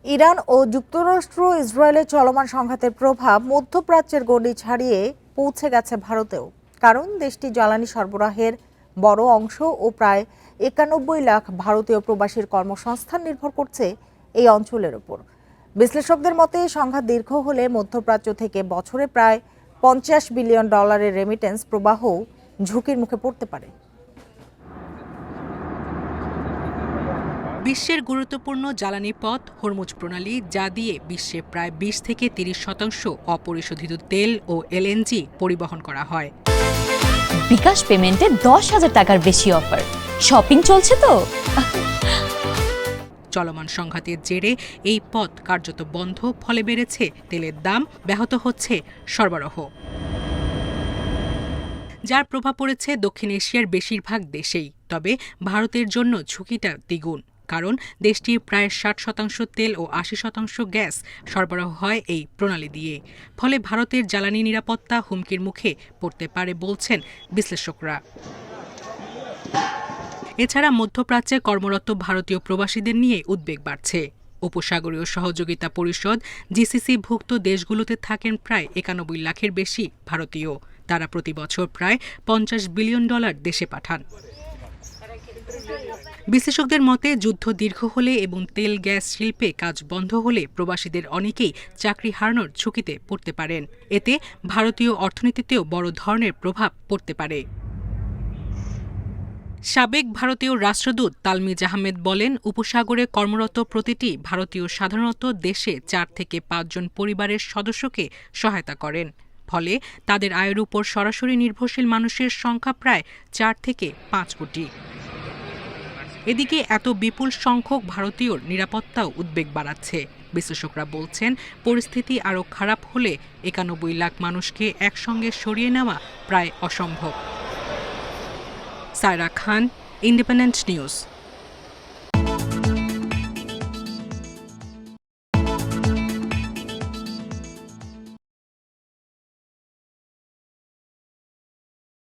Iran ও যুক্তরাষ্ট্র ইসরায়েলের চলমান সংঘাতের প্রভাব মধ্যপ্রাচ্যের গণ্ডি ছাড়িয়ে পৌঁছে গেছে ভারতেও। কারণ দেশটি জ্বালানি সরবরাহের বড় অংশ ও প্রায় ৯১ লাখ ভারতীয় প্রবাসীর কর্মসংস্থান নির্ভর করছে এই অঞ্চলের উপর। বিশ্লেষকদের মতে সংঘাত দীর্ঘ হলে মধ্যপ্রাচ্য থেকে বছরে প্রায় $৫০ বিলিয়ন রেমিটেন্স প্রবাহও ঝুঁকির মুখে পড়তে পারে। বিশ্বের গুরুত্বপূর্ণ জ্বালানি পথ হরমুজ প্রণালী, যা দিয়ে বিশ্বে প্রায় ২০ থেকে ৩০% অপরিশোধিত তেল ও এলএনজি পরিবহন করা হয়। বিকাশ পেমেন্টে ১০,০০০ টাকার বেশি অফার। শপিং চলছে তো। চলমান সংঘাতের জেরে এই পথ কার্যত বন্ধ, ফলে বেড়েছে তেলের দাম, ব্যাহত হচ্ছে সরবরাহ, যার প্রভাব পড়েছে দক্ষিণ এশিয়ার বেশিরভাগ দেশেই। তবে ভারতের জন্য ঝুঁকিটা দ্বিগুণ, কারণ দেশটির প্রায় ৬০% তেল ও ৮০% গ্যাস সরবরাহ হয় এই প্রণালী দিয়ে। ফলে ভারতের জ্বালানি নিরাপত্তা হুমকির মুখে পড়তে পারে বলছেন বিশ্লেষকরা। এছাড়া মধ্যপ্রাচ্যে কর্মরত ভারতীয় প্রবাসীদের নিয়ে উদ্বেগ বাড়ছে। উপসাগরীয় সহযোগিতা পরিষদ জিসিসি-ভুক্ত দেশগুলোতে থাকেন প্রায় ৯১ লাখের বেশি ভারতীয়। তারা প্রতি বছর প্রায় $৫০ বিলিয়ন দেশে পাঠান। বিশ্লেষকদের মতে যুদ্ধ দীর্ঘ হলে এবং তেল গ্যাস শিল্পে কাজ বন্ধ হলে প্রবাসীদের অনেকেই চাকরি হারানোর ঝুঁকিতে পড়তে পারেন। এতে ভারতীয় অর্থনীতিতেও বড় ধরনের প্রভাব পড়তে পারে। সাবেক ভারতীয় রাষ্ট্রদূত তালমিজ আহমেদ বলেন, উপসাগরে কর্মরত প্রতিটি ভারতীয় সাধারণত দেশে ৪ থেকে ৫ জন পরিবারের সদস্যকে সহায়তা করেন। ফলে তাদের আয়ের উপর সরাসরি নির্ভরশীল মানুষের সংখ্যা প্রায় ৪ থেকে ৫ কোটি। এদিকে এত বিপুল সংখ্যক ভারতীয়র নিরাপত্তাও উদ্বেগ বাড়াচ্ছে। বিশ্লেষকরা বলছেন, পরিস্থিতি আরও খারাপ হলে ৯১ লাখ মানুষকে একসঙ্গে সরিয়ে নেওয়া প্রায় অসম্ভব। সায়রা খান, ইন্ডিপেন্ডেন্ট নিউজ।